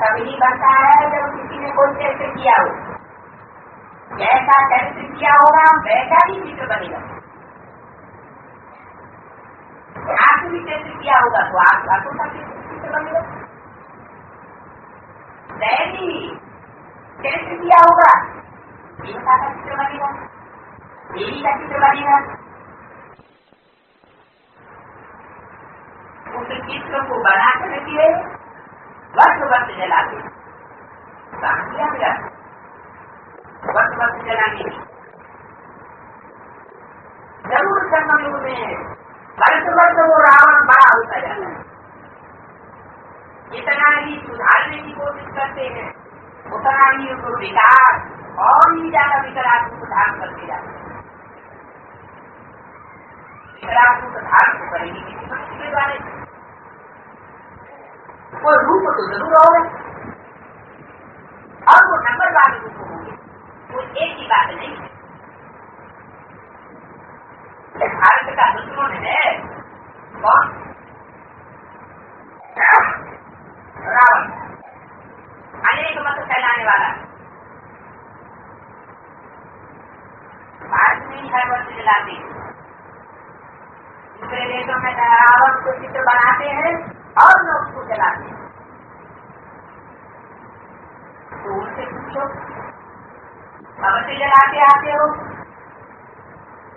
तभी बनता है जब किसी ने कोई चरित्र किया हो। जैसा चरित्र किया होगा वैसा ही चित्र बनेगा। आपने भी चरित्र किया होगा तो आपको का चित्र बनेगा। दैवी चरित्र किया होगा देवता का चित्र बनेगा, देवी का चित्र बनेगा। उस चित्र को बनाकर रखिए, वर्ष जलाते किया गया, वर्ष जलाने जरूर समय में वर्ष वो रावण बड़ा होता जाता है। जितना ही सुधारने की कोशिश करते हैं उतना ही उनको विकास और ही ज्यादा विकराल रूप धारण करते जाते हैं। विकराल रूप धारण करेंगे किसी मनुष्य के द्वारा, वो रूप तो जरूर होगा और वो नंबर वाले रूप होंगे, वो एक ही बात नहीं है। भारत का दुश्मन है कौन? रावण, अनेक मत फैलाने वाला। भारत में ही हर वर्ष जलाते, दूसरे देशों में रावण को चित्र बनाते हैं और लोग उसको जलाते हैं। तो उनसे पूछो अब से जलाते आते हो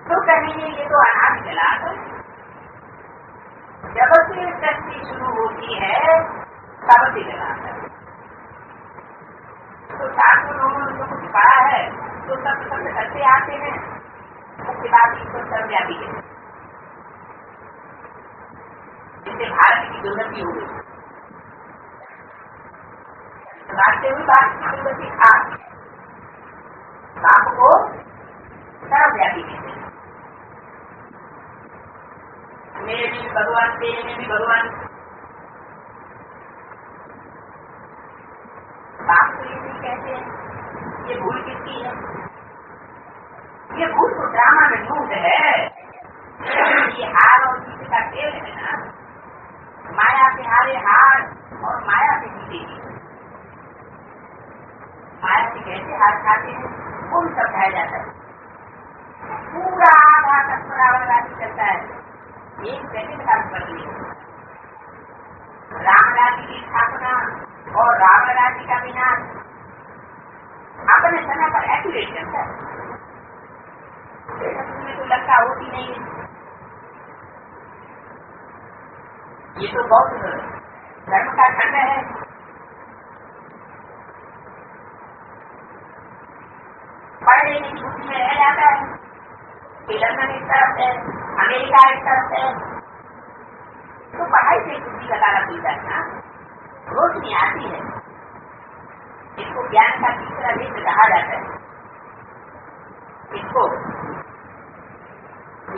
तो कहेंगे ये तो अनाज जलाते। जब से सृष्टि शुरू होती है तब से जलाता है। तो साधु लोगों ने जो कुछ पढ़ा है तो सब करते आते हैं। उसके बाद इसको सर्वव्यापी है, जिससे भारत की दुर्गति हो गई। बांटते हुए बात की दुर्गति बाप को सर्वव्यापी कहते हैं। मेरे में भी भगवान, तेरे में भी भगवान। बाप को ये नहीं कहते हैं, ये भूल किसकी है? ये भूल तो ड्रामा में मूड है। ये हार और जीत का खेल है ना, माया से हारे हार और माया से जीतेगी। माया कैसे हाथ खाते हैं वो भी समझाया जाता है। पूरा आधा तक रावण राज्य चलता है, एक सेकंड काम कर लिए राम राज्य की स्थापना और रावण राज्य का विनाश अपने समय पर एक्यूरेट करता है। तो लगता होती नहीं है। ये तो बहुत धर्म का खंड है। पढ़ लेने की बुद्धि में रह जाता है कि लंदन एक तरफ है, अमेरिका एक तरफ है, तो पढ़ाई से बुद्धि का तारा खुलता है ना, रोशनी आती है। इसको ज्ञान का तीसरा नेत्र कहा जाता है। इसको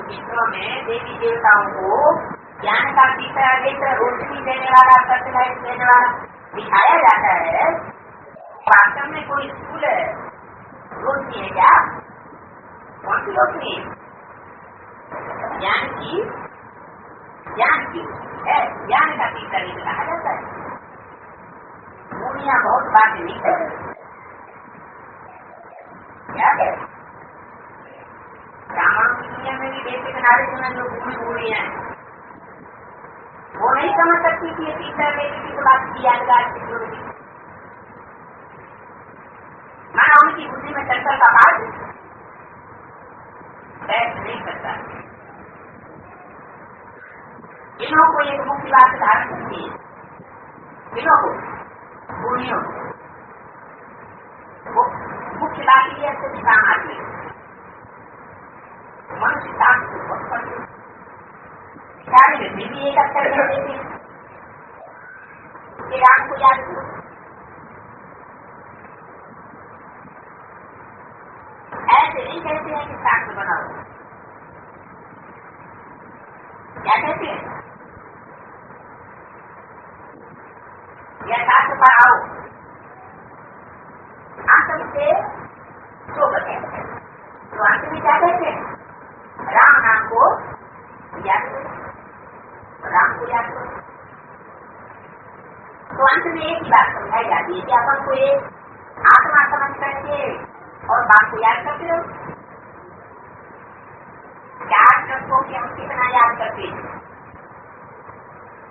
चित्रों में देवी देवताओं को ज्ञान का तीसरा नेत्र, रोशनी देने वाला, सत्यलाइट देने वाला दिखाया जाता है। वास्तव में कोई स्कूल है, रोशनी है क्या? कौन सी रोशनी? ज्ञान की है, ज्ञान का तीसरा नेत्र कहा जाता है। दुनिया बहुत बातें नहीं कर क्या है? ब्राह्मणों की दुनिया में भी बेटे किनारे समझ लो भूमि है, वो नहीं समझ सकती कि ये तीसरा बेटे की बात की यादगार से जुड़ी। माना उनकी बुद्धि में चंचल का पाठ बैठ नहीं सकता। इन्हों को एक मुख्य बात धारण करती है, इन्हों को भूमियों वो मुख्य बात ये अच्छे से काम आती है। मनुष्य काम को बहुत पड़ती है, भी एक अक्षर कर देते हैं कि राम को याद करो। ऐसे नहीं कहते हैं कि शास्त्र बनाओ, क्या कहते हैं? या शास्त्र पढ़ाओ। अंत से जो बचे तो अंत में क्या कहते हैं? राम नाम को याद करो, राम को याद करो। तो अंत में एक ही बात समझाई जाती है कि अपन को एक आत्मा समझ करके और बात को याद करते रहो। याद रखो कि हम कितना याद करते हैं,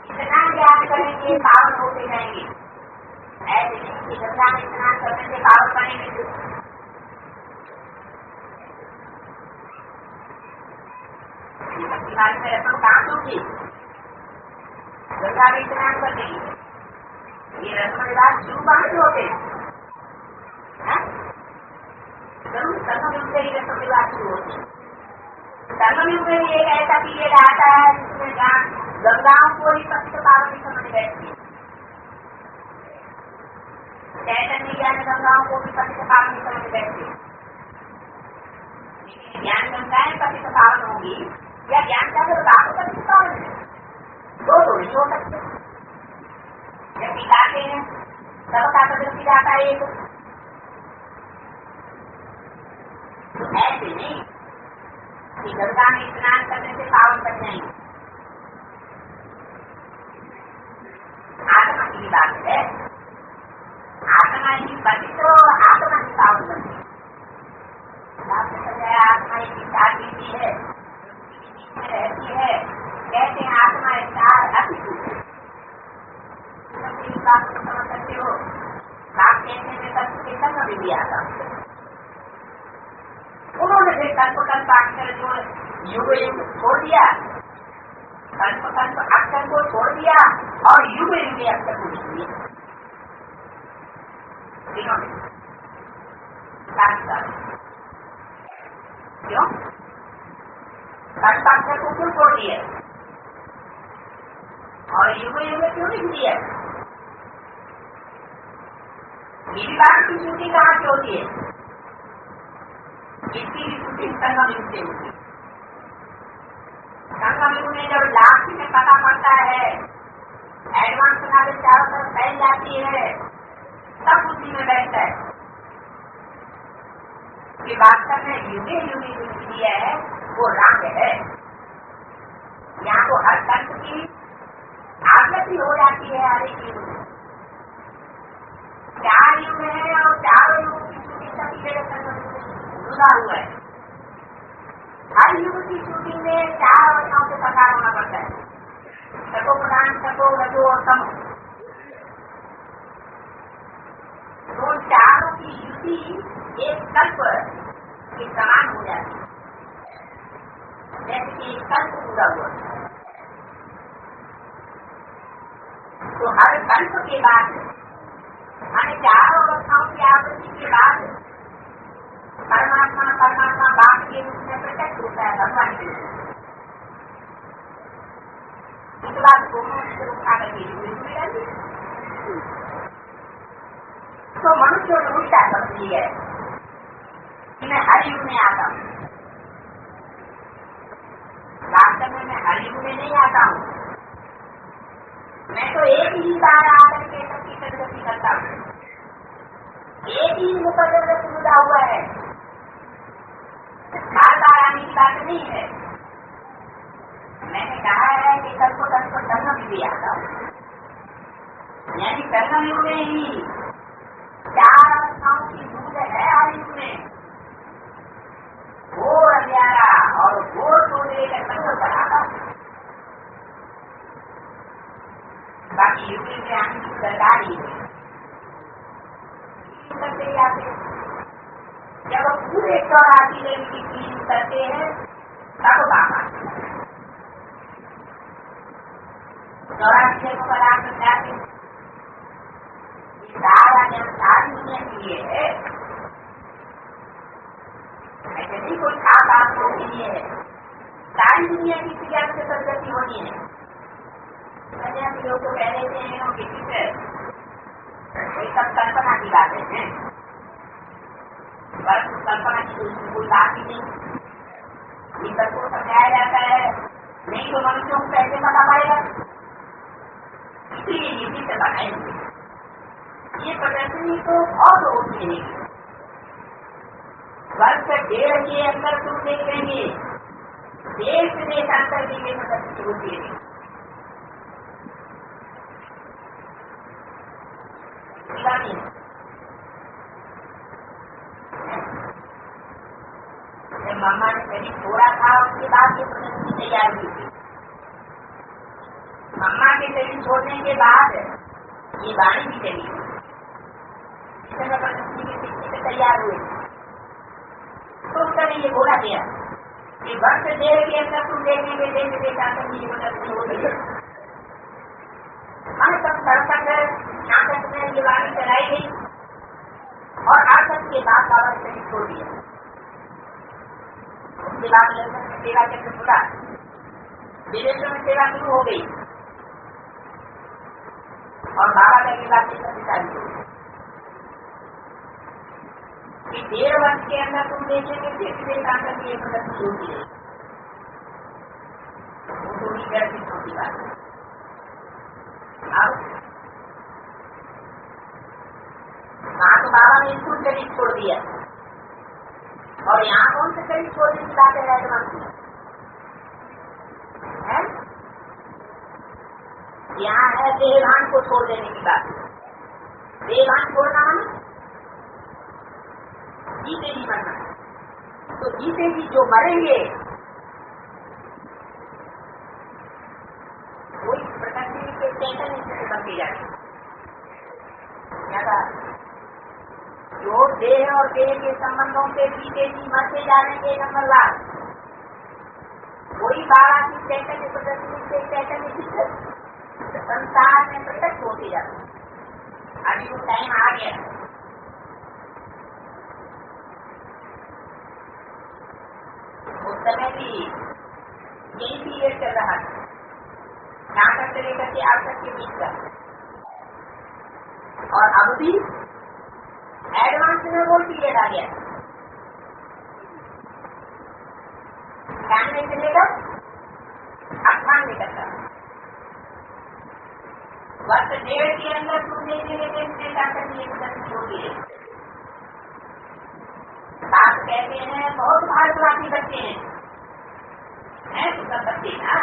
कितना याद करेंगे पावन होते जाएंगे। ऐसे नहीं कि गंगा में स्नान करने से पावन बनेंगे। भक्तिमार्ग में रत्न कहाँ होगी? गंगा में स्नान करने की ये रस्म रिवाज शुरू कहाँ से होते? जरूर कर्मयुग से ही रस्म रिवाज शुरू होते। कर्मयुग में भी एक ऐसा पीरियड आता है जिसमें गंगाओं को ही पवित्र पावन समझ बैठती है। चैतन्य ज्ञान गंगाओं को भी पवित्र पावन समझ बैठती है। ज्ञान गंगाएं पवित्र पावन होगी या ज्ञान का जो राह पवित्र पावन है, दो नहीं हो सकते। जब निकालते हैं सबका बदल जाता है एक। तो ऐसे नहीं कि गंगा में स्नान करने से पावन बन जाएंगे। आत्मा की बात है, आत्मा ही पवित्र और आत्मा ही पावन बने। आत्मा एक विचार देती है, रहती है, कहते हैं आत्मा विचार अतिशुद्ध है। बात को समझ सकते हो। बात कहने में तत्व के कर्म में भी आता। उन्होंने भी कल्प अक्षर जो युग युग छोड़ दिया, कल्प अक्षर को छोड़ दिया और युग युग अक्षर को लिख दिया। क्यों? कल्प अक्षर को क्यों छोड़ दिया और युग युग क्यों लिख दिया? मेरी बात की छुट्टी कहाँ से होती है? इसकी भी छुट्टी संगम से होती है। संगम में जब लास्ट में पता पड़ता है, एडवांस नॉलेज चारों तरफ फैल जाती है, तब बुद्धि में बैठता है कि वास्तव में युगे युगे जो दिया है वो रंग है। यहाँ तो हर तत्व की आकृति हो जाती है। हर एक युग में 4 युग है और 4 युग की जुदा हुआ है। हर युग की शूटिंग में 4 अवस्थाओं से प्रकार होना पड़ता है, सतो प्रधान, सतो रजो और तमो। तो चारों की युति एक कल्प के समान हो जाती है, जैसे कि एक कल्प पूरा हुआ। तो हर कल्प के बाद माने 4 अवस्थाओं की आवृत्ति के बाद परमात्मा बाप के रूप में प्रकट होता है, भगवान के रूप में। इसके बाद दोनों से उठा करके तो मनुष्य ने उल्टा समझ लिया है कि मैं हर युग में आता हूँ। वास्तव में मैं हर युग में नहीं आता हूँ, मैं तो एक ही बार आकर के सबकी सदगति करता हूँ। एक ही मुकदर जुदा हुआ है, बार बार आने की बात नहीं है। मैंने कहा है कि कल्प कर्म भी आता हूँ, यानी कर्म युग में ही 4 अवस्थाओं की दूध है हर युग में, घोर अंधियारा और घोर को लेकर कर्म कराता। बाकी युग में आने की सरकार ही है। करते जाते जब पूरे 84 दिन की क्लीन करते हैं तब काम आते हैं। 84 दिन को बना कर जाते सारा जब सारी दुनिया के लिए है, ऐसे नहीं कोई खास आपको के लिए है, सारी दुनिया की क्रिया से सदगति होनी है। सन्यासी लोग तो कह देते हैं कि ठीक है ये सब कल्पना की बातें हैं, पर कल्पना की कोई बात ही नहीं। ये सबको समझाया जाता है, नहीं तो मनुष्यों को कैसे पता पड़ेगा, इसलिए नीति से बनाएंगे। ये प्रदर्शनी तो बहुत होती है, वर्ष 1.5 के अंदर तुम देखेंगे देश देशांतर की ये प्रदर्शनी होती है। जब मामा ने कहीं छोड़ा था उसके बाद ये प्रदर्शनी तैयार हुई थी। मामा के शरीर छोड़ने के बाद ये वाणी भी चली थी, प्रदर्शनी की स्थिति से तैयार हुए। तो उस समय ये बोला गया कि वर्ष 1.5 के अंदर तुम देखने के देश देशांतर की प्रदर्शनी हो गई। हम सब सड़क नाटक में ये वाणी चलाई गई और आज तक के बाद बाबा ने शरीर छोड़ दिया। उसके बाद लंदन में सेवा चक्र खुला, विदेशों में सेवा शुरू हो गई और बाबा का ये बात चालू हो गई कि 1.5 वर्ष के अंदर तुम देखेंगे देश देशांतर की एक प्रदर्शनी होती है। वो थोड़ी गर्मी छोटी बात है। वहाँ तो बाबा ने स्कूल शरीर छोड़ दिया और यहाँ कौन से शरीर छोड़ने की बात है है? यहाँ है देहभान को छोड़ देने की बात। देहभान छोड़ना हम जीते जी मरना, तो जीते जी जो मरेंगे वही प्रकृति के चैतन्य से बनते जाएंगे। जो देह और देह के संबंधों के जीते जी मरते जाने के नंबर बाद वही बाबा की चैतन्य प्रदर्शनी से चैतन्य चित्र संसार में प्रत्यक्ष होते जाते हैं। अभी वो टाइम आ गया, उस समय भी यही पीरियड चल रहा था, नाटक से लेकर के आज तक के बीच का, और अब भी एडवांस में वो पीरियड आ गया। 98 से लेकर 98 तक का वर्ष 1.5 के अंदर तुम देखेंगे बात कहते हैं बहुत भारतवासी बच्चे हैं तो सब बच्चे ना,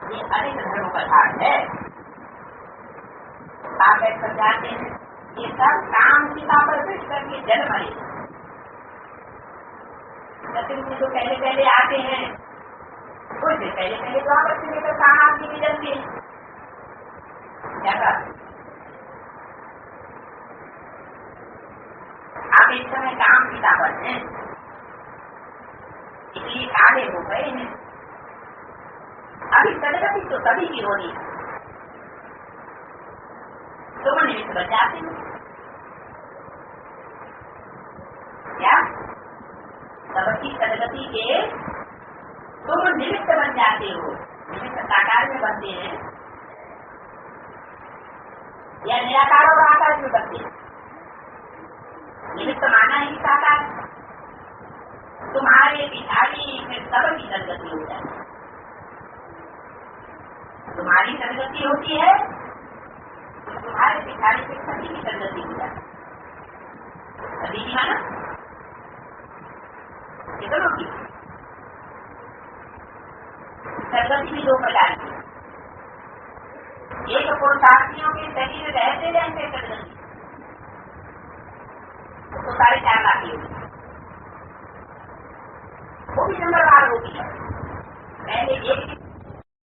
ये अनेक धर्मों का भाग है। आप समझाते हैं ये सब काम सीता पर बैठ करके जन्म है, सत्य में जो पहले पहले आते हैं कुछ पहले पहले द्वापर से लेकर कामाग्नि में जलते हैं। क्या बात, आप इस समय काम की ताकत है इसलिए काले हो गए हैं। अभी सदगति तो सभी की होनी तो वो निमित्त बन जाते हैं। क्या सबकी सदगति के तुम निमित्त बन जाते हो। निमित्त साकार में बनते हैं या निराकार और आकार में बनते हैं। निमित्त माना ही साकार, तुम्हारे पिछाड़ी में सबकी सदगति हो जाती है। तुम्हारी सदगति होती है तो तुम्हारे पिछाड़ी से सभी की सदगति हो जाती है। सभी की माना कितनों की सदगति भी दो प्रकार की। एक पुरुषार्थियों के शरीर रहते रहते सदगति तो 4.5 लाख की होगी, वो भी नंबरवार होगी। पहले एक की